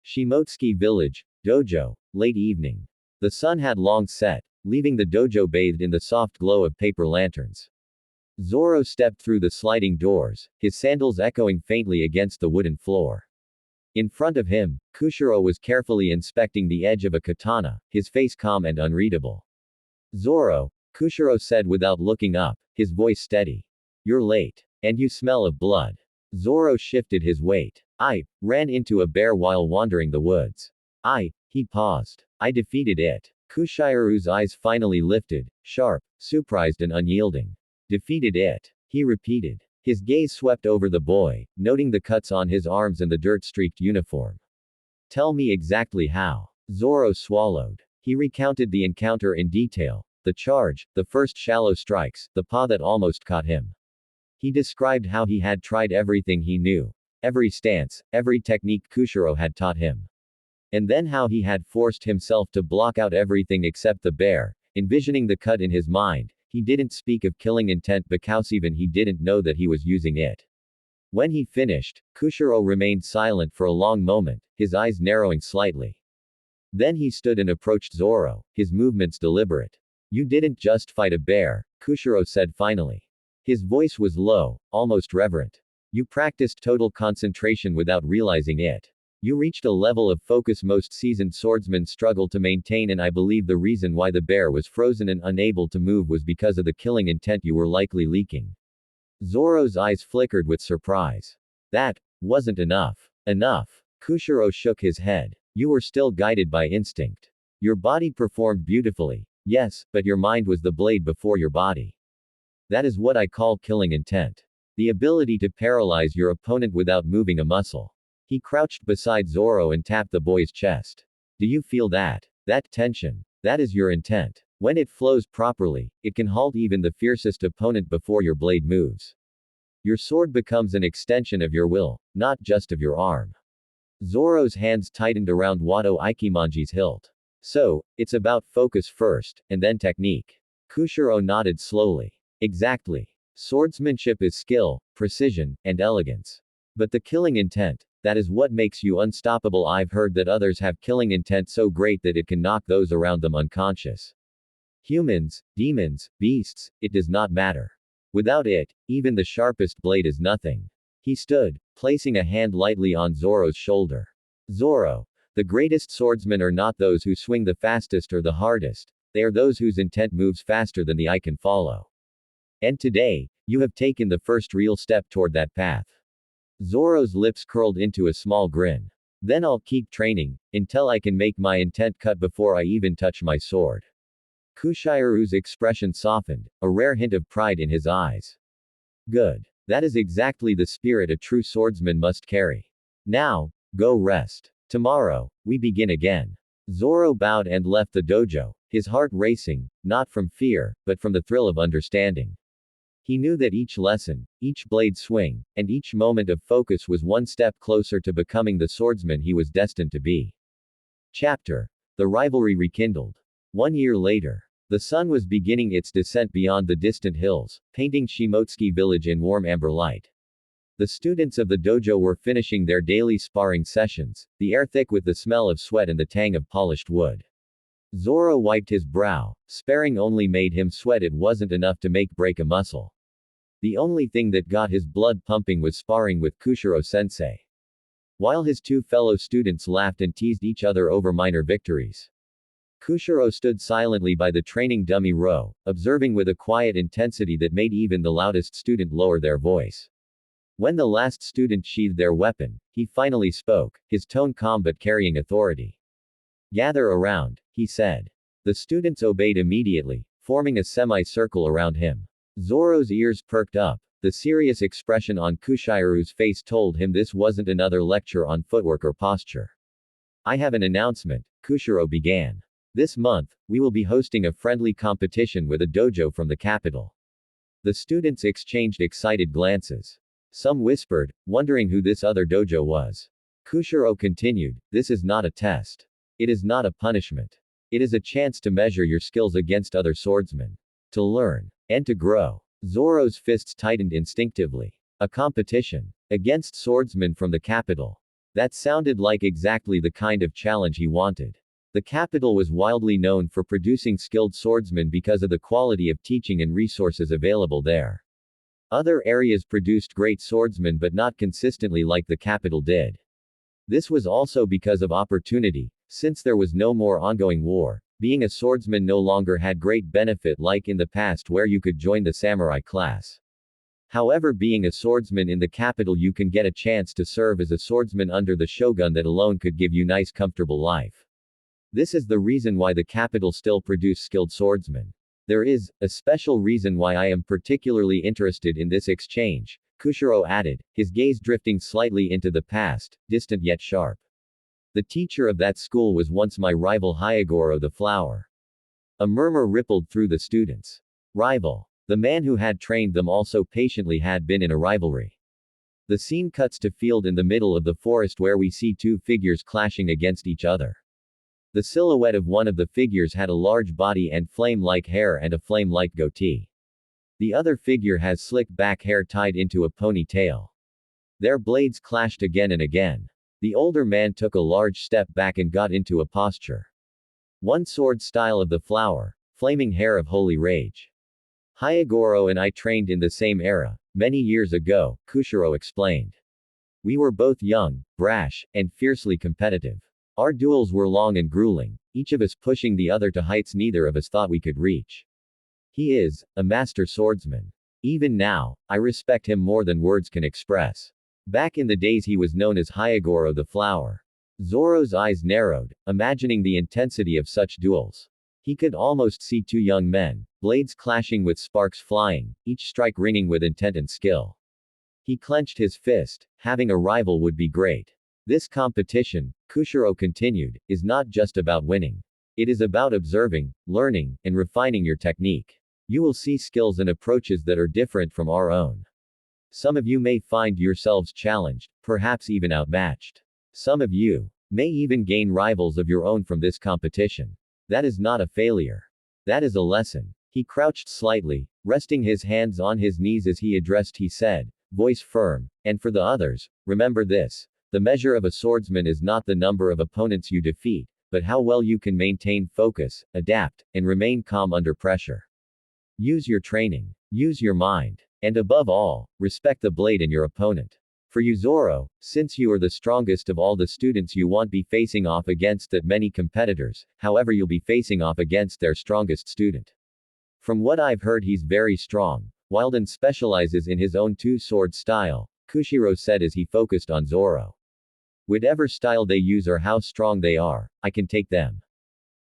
Shimotsuki Village, Dojo, late evening. The sun had long set, leaving the dojo bathed in the soft glow of paper lanterns. Zoro stepped through the sliding doors, his sandals echoing faintly against the wooden floor. In front of him, Kushiro was carefully inspecting the edge of a katana, his face calm and unreadable. Zoro, Kushiro said without looking up, his voice steady. You're late. And you smell of blood. Zoro shifted his weight. I ran into a bear while wandering the woods. He paused. I defeated it. Kushiro's eyes finally lifted, sharp, surprised and unyielding. Defeated it. He repeated. His gaze swept over the boy, noting the cuts on his arms and the dirt-streaked uniform. Tell me exactly how. Zoro swallowed. He recounted the encounter in detail. The charge, the first shallow strikes, the paw that almost caught him. He described how he had tried everything he knew. Every stance, every technique Kushiro had taught him. And then how he had forced himself to block out everything except the bear, envisioning the cut in his mind. He didn't speak of killing intent because even he didn't know that he was using it. When he finished, Kushiro remained silent for a long moment, his eyes narrowing slightly. Then he stood and approached Zoro, his movements deliberate. You didn't just fight a bear, Kushiro said finally. His voice was low, almost reverent. You practiced total concentration without realizing it. You reached a level of focus most seasoned swordsmen struggle to maintain, and I believe the reason why the bear was frozen and unable to move was because of the killing intent you were likely leaking. Zoro's eyes flickered with surprise. That wasn't enough. Enough. Kushiro shook his head. You were still guided by instinct. Your body performed beautifully. Yes, but your mind was the blade before your body. That is what I call killing intent. The ability to paralyze your opponent without moving a muscle. He crouched beside Zoro and tapped the boy's chest. Do you feel that? That tension. That is your intent. When it flows properly, it can halt even the fiercest opponent before your blade moves. Your sword becomes an extension of your will, not just of your arm. Zoro's hands tightened around Wado Ikimonji's hilt. So, it's about focus first, and then technique. Kushiro nodded slowly. Exactly. Swordsmanship is skill, precision, and elegance. But the killing intent, that is what makes you unstoppable. I've heard that others have killing intent so great that it can knock those around them unconscious. Humans, demons, beasts, it does not matter. Without it, even the sharpest blade is nothing. He stood, placing a hand lightly on Zoro's shoulder. Zoro, the greatest swordsmen are not those who swing the fastest or the hardest, they are those whose intent moves faster than the eye can follow. And today, you have taken the first real step toward that path. Zoro's lips curled into a small grin. Then I'll keep training, until I can make my intent cut before I even touch my sword. Kushiro's expression softened, a rare hint of pride in his eyes. Good. That is exactly the spirit a true swordsman must carry. Now, go rest. Tomorrow, we begin again. Zoro bowed and left the dojo, his heart racing, not from fear, but from the thrill of understanding. He knew that each lesson, each blade swing, and each moment of focus was one step closer to becoming the swordsman he was destined to be. Chapter. The rivalry rekindled. 1 year later. The sun was beginning its descent beyond the distant hills, painting Shimotsuki Village in warm amber light. The students of the dojo were finishing their daily sparring sessions, the air thick with the smell of sweat and the tang of polished wood. Zoro wiped his brow. Sparring only made him sweat. It wasn't enough to break a muscle. The only thing that got his blood pumping was sparring with Kushiro-sensei. While his two fellow students laughed and teased each other over minor victories, Kushiro stood silently by the training dummy row, observing with a quiet intensity that made even the loudest student lower their voice. When the last student sheathed their weapon, he finally spoke, his tone calm but carrying authority. Gather around, he said. The students obeyed immediately, forming a semicircle around him. Zoro's ears perked up. The serious expression on Kushiro's face told him this wasn't another lecture on footwork or posture. I have an announcement, Kushiro began. This month, we will be hosting a friendly competition with a dojo from the capital. The students exchanged excited glances. Some whispered, wondering who this other dojo was. Kushiro continued, this is not a test. It is not a punishment. It is a chance to measure your skills against other swordsmen. To learn. And to grow. Zoro's fists tightened instinctively. A competition. Against swordsmen from the capital. That sounded like exactly the kind of challenge he wanted. The capital was wildly known for producing skilled swordsmen because of the quality of teaching and resources available there. Other areas produced great swordsmen but not consistently like the capital did. This was also because of opportunity. Since there was no more ongoing war, being a swordsman no longer had great benefit like in the past where you could join the samurai class. However, being a swordsman in the capital, you can get a chance to serve as a swordsman under the shogun that alone could give you nice comfortable life. This is the reason why the capital still produce skilled swordsmen. There is a special reason why I am particularly interested in this exchange, Kushiro added, his gaze drifting slightly into the past, distant yet sharp. The teacher of that school was once my rival Hyagoro the Flower. A murmur rippled through the students. Rival. The man who had trained them also patiently had been in a rivalry. The scene cuts to field in the middle of the forest where we see two figures clashing against each other. The silhouette of one of the figures had a large body and flame-like hair and a flame-like goatee. The other figure has slick back hair tied into a ponytail. Their blades clashed again and again. The older man took a large step back and got into a posture. One sword style of the flower, flaming hair of holy rage. Hyagoro and I trained in the same era, many years ago, Kushiro explained. We were both young, brash, and fiercely competitive. Our duels were long and grueling, each of us pushing the other to heights neither of us thought we could reach. He is a master swordsman. Even now, I respect him more than words can express. Back in the days he was known as Hyagoro the Flower. Zoro's eyes narrowed, imagining the intensity of such duels. He could almost see two young men, blades clashing with sparks flying, each strike ringing with intent and skill. He clenched his fist. Having a rival would be great. This competition, Kushiro continued, is not just about winning. It is about observing, learning, and refining your technique. You will see skills and approaches that are different from our own. Some of you may find yourselves challenged, perhaps even outmatched. Some of you may even gain rivals of your own from this competition. That is not a failure. That is a lesson. He crouched slightly, resting his hands on his knees as he addressed. He said, voice firm, and for the others, remember this. The measure of a swordsman is not the number of opponents you defeat, but how well you can maintain focus, adapt, and remain calm under pressure. Use your training. Use your mind. And above all, respect the blade and your opponent. For you Zoro, since you are the strongest of all the students you won't be facing off against that many competitors, however you'll be facing off against their strongest student. From what I've heard he's very strong. Wilden specializes in his own two-sword style, Kushiro said as he focused on Zoro. Whatever style they use or how strong they are, I can take them.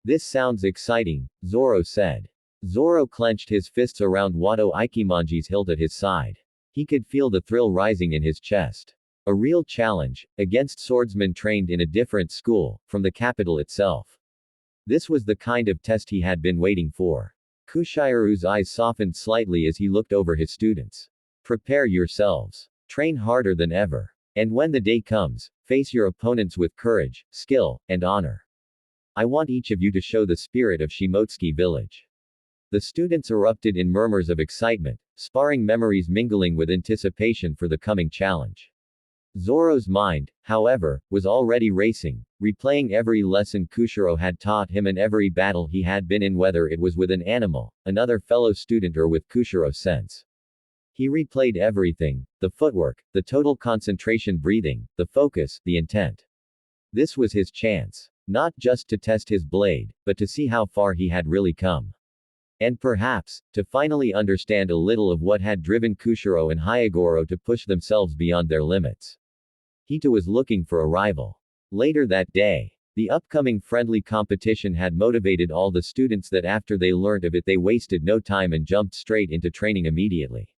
This sounds exciting, Zoro said. Zoro clenched his fists around Wado Ikimonji's hilt at his side. He could feel the thrill rising in his chest. A real challenge, against swordsmen trained in a different school, from the capital itself. This was the kind of test he had been waiting for. Kushiro's eyes softened slightly as he looked over his students. Prepare yourselves. Train harder than ever. And when the day comes, face your opponents with courage, skill, and honor. I want each of you to show the spirit of Shimotsuki village. The students erupted in murmurs of excitement, sparring memories mingling with anticipation for the coming challenge. Zoro's mind, however, was already racing, replaying every lesson Kushiro had taught him and every battle he had been in, whether it was with an animal, another fellow student, or with Kushiro-sense. He replayed everything, the footwork, the total concentration, breathing, the focus, the intent. This was his chance. Not just to test his blade, but to see how far he had really come. And perhaps, to finally understand a little of what had driven Kushiro and Hyagoro to push themselves beyond their limits. He too was looking for a rival. Later that day, the upcoming friendly competition had motivated all the students that after they learned of it they wasted no time and jumped straight into training immediately.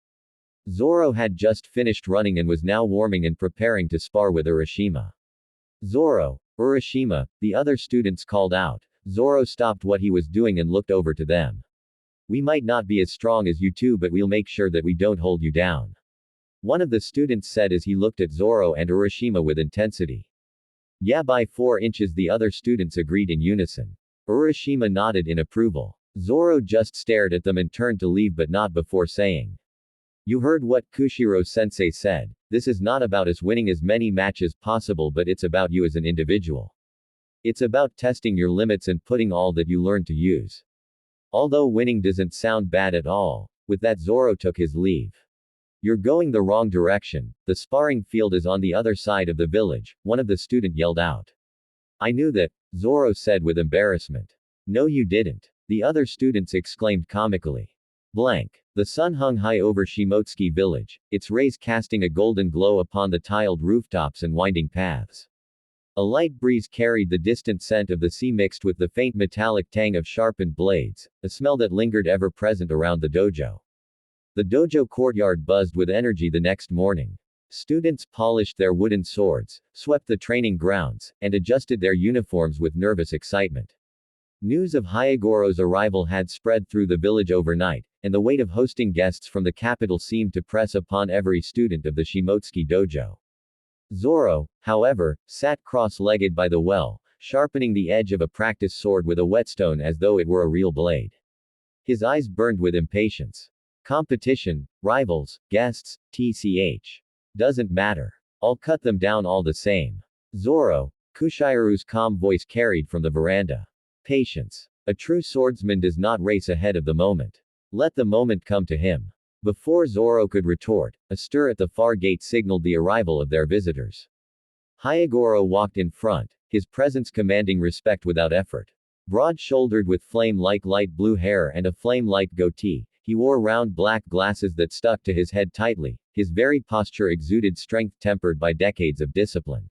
Zoro had just finished running and was now warming and preparing to spar with Urashima. Zoro, Urashima, the other students called out. Zoro stopped what he was doing and looked over to them. We might not be as strong as you two, but we'll make sure that we don't hold you down. One of the students said as he looked at Zoro and Urashima with intensity. Yeah, by 4 inches, the other students agreed in unison. Urashima nodded in approval. Zoro just stared at them and turned to leave, but not before saying. You heard what Kushiro-sensei said. This is not about us winning as many matches possible, but it's about you as an individual. It's about testing your limits and putting all that you learn to use. Although winning doesn't sound bad at all. With that, Zoro took his leave. You're going the wrong direction. The sparring field is on the other side of the village, one of the students yelled out. I knew that, Zoro said with embarrassment. No you didn't. The other students exclaimed comically. Blank. The sun hung high over Shimotsuki village, its rays casting a golden glow upon the tiled rooftops and winding paths. A light breeze carried the distant scent of the sea mixed with the faint metallic tang of sharpened blades, a smell that lingered ever present around the dojo. The dojo courtyard buzzed with energy the next morning. Students polished their wooden swords, swept the training grounds, and adjusted their uniforms with nervous excitement. News of Hayagoro's arrival had spread through the village overnight, and the weight of hosting guests from the capital seemed to press upon every student of the Shimotsuki dojo. Zoro, however, sat cross-legged by the well, sharpening the edge of a practice sword with a whetstone as though it were a real blade. His eyes burned with impatience. Competition, rivals, guests, tch. Doesn't matter. I'll cut them down all the same. Zoro, Kushiro's calm voice carried from the veranda. Patience. A true swordsman does not race ahead of the moment. Let the moment come to him. Before Zoro could retort, a stir at the far gate signaled the arrival of their visitors. Hayagoro walked in front, his presence commanding respect without effort. Broad-shouldered with flame-like light blue hair and a flame-like goatee, he wore round black glasses that stuck to his head tightly, his very posture exuded strength tempered by decades of discipline.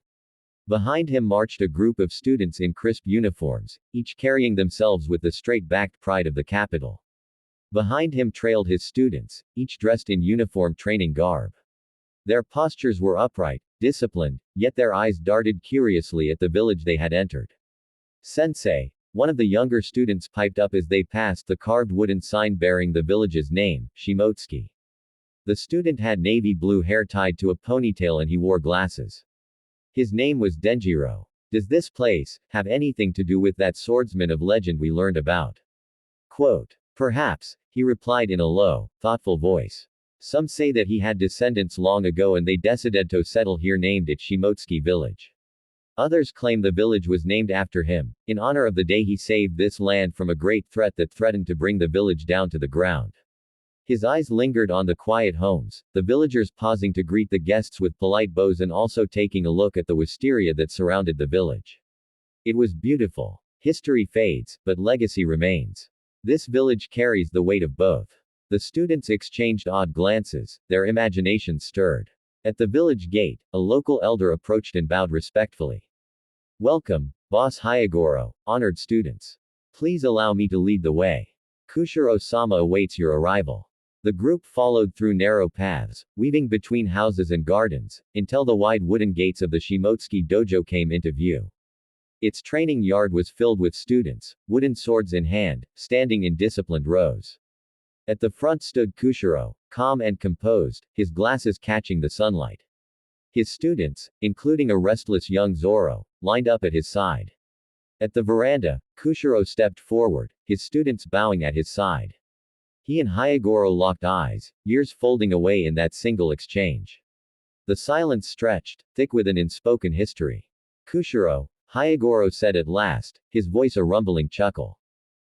Behind him marched a group of students in crisp uniforms, each carrying themselves with the straight-backed pride of the capital. Behind him trailed his students, each dressed in uniform training garb. Their postures were upright, disciplined, yet their eyes darted curiously at the village they had entered. Sensei, one of the younger students piped up as they passed the carved wooden sign bearing the village's name, Shimotsuki. The student had navy blue hair tied to a ponytail and he wore glasses. His name was Denjiro. Does this place have anything to do with that swordsman of legend we learned about? Quote. Perhaps, he replied in a low, thoughtful voice. Some say that he had descendants long ago and they decided to settle here, named it Shimotsuki village. Others claim the village was named after him, in honor of the day he saved this land from a great threat that threatened to bring the village down to the ground. His eyes lingered on the quiet homes, the villagers pausing to greet the guests with polite bows and also taking a look at the wisteria that surrounded the village. It was beautiful. History fades, but legacy remains. This village carries the weight of both. The students exchanged odd glances, their imaginations stirred. At the village gate, a local elder approached and bowed respectfully. Welcome, Boss Hayagoro, honored students. Please allow me to lead the way. Kushiro-sama awaits your arrival. The group followed through narrow paths, weaving between houses and gardens, until the wide wooden gates of the Shimotsuki dojo came into view. Its training yard was filled with students, wooden swords in hand, standing in disciplined rows. At the front stood Kushiro, calm and composed, his glasses catching the sunlight. His students, including a restless young Zoro, lined up at his side. At the veranda, Kushiro stepped forward, his students bowing at his side. He and Hayagoro locked eyes, years folding away in that single exchange. The silence stretched, thick with an unspoken history. Kushiro, Hayagoro said at last, his voice a rumbling chuckle.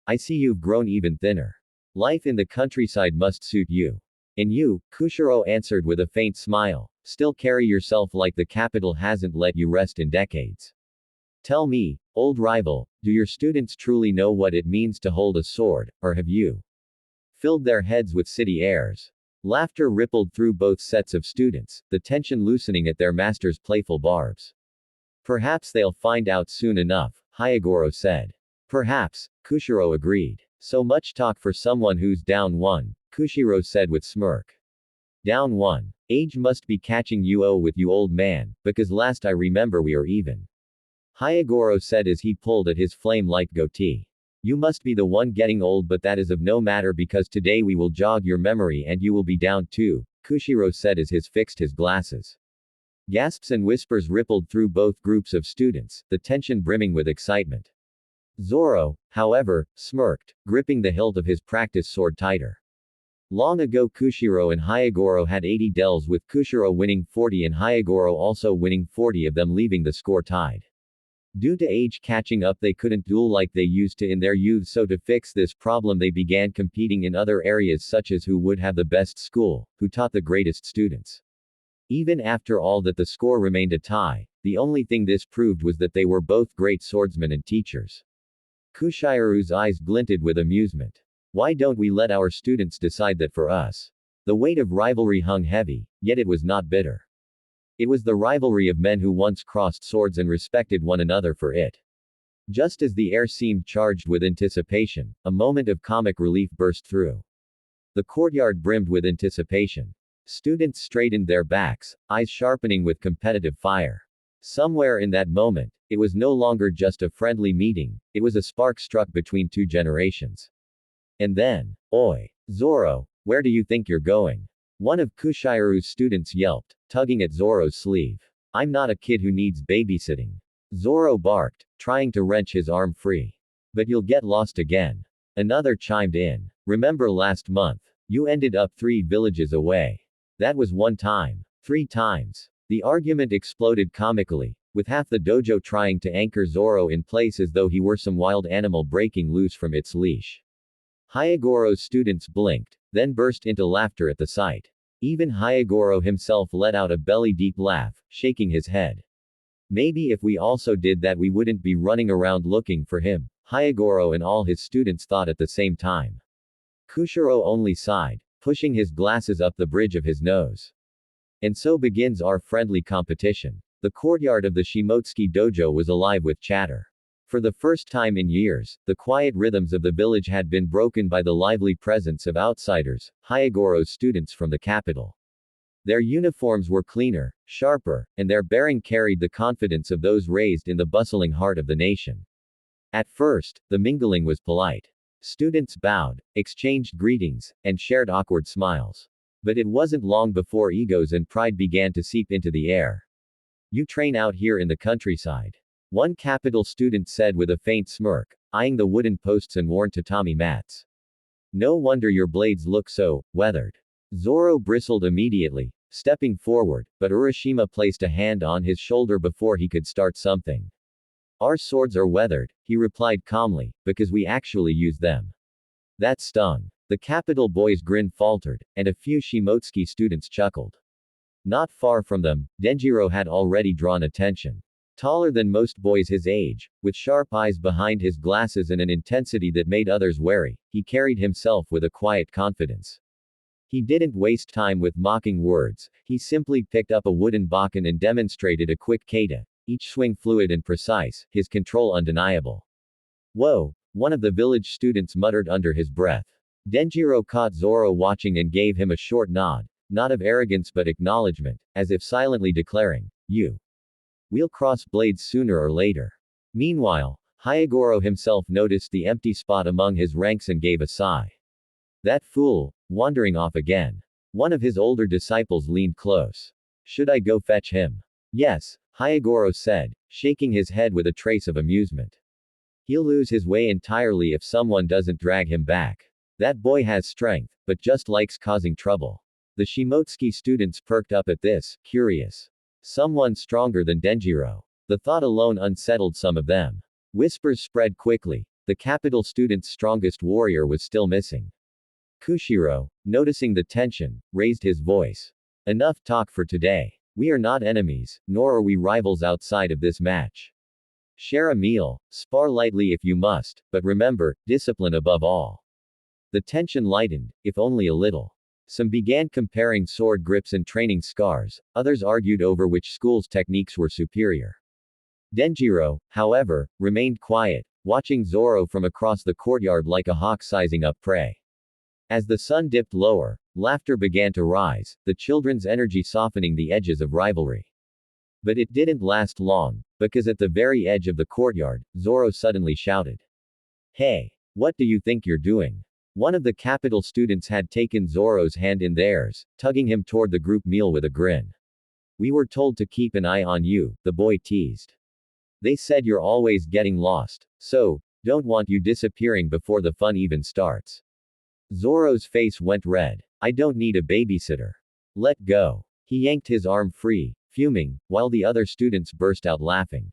I see you've grown even thinner. Life in the countryside must suit you. And you, Kushiro answered with a faint smile, still carry yourself like the capital hasn't let you rest in decades. Tell me, old rival, do your students truly know what it means to hold a sword, or have you filled their heads with city airs? Laughter rippled through both sets of students, the tension loosening at their master's playful barbs. Perhaps they'll find out soon enough, Hayagoro said. Perhaps, Kushiro agreed. So much talk for someone who's down one, Kushiro said with smirk. Down one. Age must be catching you with you old man, because last I remember we are even. Hayagoro said as he pulled at his flame-like goatee. You must be the one getting old, but that is of no matter because today we will jog your memory and you will be down too, Kushiro said as he fixed his glasses. Gasps and whispers rippled through both groups of students, the tension brimming with excitement. Zoro, however, smirked, gripping the hilt of his practice sword tighter. Long ago Kushiro and Hyagoro had 80 dells with Kushiro winning 40 and Hyagoro also winning 40 of them, leaving the score tied. Due to age catching up, they couldn't duel like they used to in their youth, so to fix this problem they began competing in other areas such as who would have the best school, who taught the greatest students. Even after all that, the score remained a tie. The only thing this proved was that they were both great swordsmen and teachers. Kushiro's eyes glinted with amusement. Why don't we let our students decide that for us? The weight of rivalry hung heavy, yet it was not bitter. It was the rivalry of men who once crossed swords and respected one another for it. Just as the air seemed charged with anticipation, a moment of comic relief burst through. The courtyard brimmed with anticipation. Students straightened their backs, eyes sharpening with competitive fire. Somewhere in that moment, it was no longer just a friendly meeting, it was a spark struck between two generations. And then, "Oi, Zoro, where do you think you're going?" one of Kushiro's students yelped, tugging at Zoro's sleeve. "I'm not a kid who needs babysitting," Zoro barked, trying to wrench his arm free. "But you'll get lost again." Another chimed in. "Remember last month? You ended up 3 villages away. That was one time. 3 times. The argument exploded comically, with half the dojo trying to anchor Zoro in place as though he were some wild animal breaking loose from its leash. Hyagoro's students blinked, then burst into laughter at the sight. Even Hyagoro himself let out a belly-deep laugh, shaking his head. "Maybe if we also did that we wouldn't be running around looking for him," Hyagoro and all his students thought at the same time. Kushiro only sighed, pushing his glasses up the bridge of his nose. And so begins our friendly competition. The courtyard of the Shimotsuki dojo was alive with chatter. For the first time in years, the quiet rhythms of the village had been broken by the lively presence of outsiders, Hyagoro's students from the capital. Their uniforms were cleaner, sharper, and their bearing carried the confidence of those raised in the bustling heart of the nation. At first, the mingling was polite. Students bowed, exchanged greetings, and shared awkward smiles. But it wasn't long before egos and pride began to seep into the air. "You train out here in the countryside," one capital student said with a faint smirk, eyeing the wooden posts and worn tatami mats. "No wonder your blades look so weathered." Zoro bristled immediately, stepping forward, but Urashima placed a hand on his shoulder before he could start something. "Our swords are weathered," he replied calmly, "because we actually use them." That stung. The capital boy's grin faltered, and a few Shimotsuki students chuckled. Not far from them, Denjiro had already drawn attention. Taller than most boys his age, with sharp eyes behind his glasses and an intensity that made others wary, he carried himself with a quiet confidence. He didn't waste time with mocking words, he simply picked up a wooden bakken and demonstrated a quick kata, each swing fluid and precise, his control undeniable. "Whoa," one of the village students muttered under his breath. Denjiro caught Zoro watching and gave him a short nod, not of arrogance but acknowledgement, as if silently declaring, "We'll cross blades sooner or later." Meanwhile, Hyagoro himself noticed the empty spot among his ranks and gave a sigh. "That fool, wandering off again." One of his older disciples leaned close. "Should I go fetch him?" "Yes," Hyagoro said, shaking his head with a trace of amusement. "He'll lose his way entirely if someone doesn't drag him back. That boy has strength, but just likes causing trouble." The Shimotsuki students perked up at this, curious. Someone stronger than Denjiro. The thought alone unsettled some of them. Whispers spread quickly. The capital student's strongest warrior was still missing. Kushiro, noticing the tension, raised his voice. "Enough talk for today. We are not enemies, nor are we rivals outside of this match. Share a meal, spar lightly if you must, but remember, discipline above all." The tension lightened, if only a little. Some began comparing sword grips and training scars, others argued over which school's techniques were superior. Denjiro, however, remained quiet, watching Zoro from across the courtyard like a hawk sizing up prey. As the sun dipped lower, laughter began to rise, the children's energy softening the edges of rivalry. But it didn't last long, because at the very edge of the courtyard, Zoro suddenly shouted. "Hey! What do you think you're doing?" One of the capital students had taken Zoro's hand in theirs, tugging him toward the group meal with a grin. "We were told to keep an eye on you," the boy teased. "They said you're always getting lost, so, don't want you disappearing before the fun even starts." Zoro's face went red. I don't need a babysitter. Let go. He yanked his arm free, fuming, while the other students burst out laughing.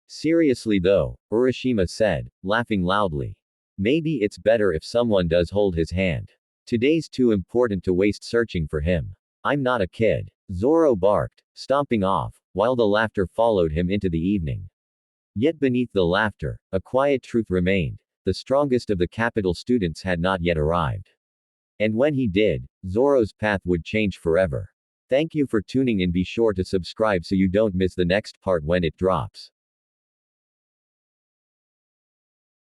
Seriously though, Urashima said, laughing loudly. Maybe it's better if someone does hold his hand. Today's too important to waste searching for him. I'm not a kid. Zoro barked, stomping off, while the laughter followed him into the evening. Yet beneath the laughter, a quiet truth remained. The strongest of the capital students had not yet arrived. And when he did, Zoro's path would change forever. Thank you for tuning in. Be sure to subscribe so you don't miss the next part when it drops.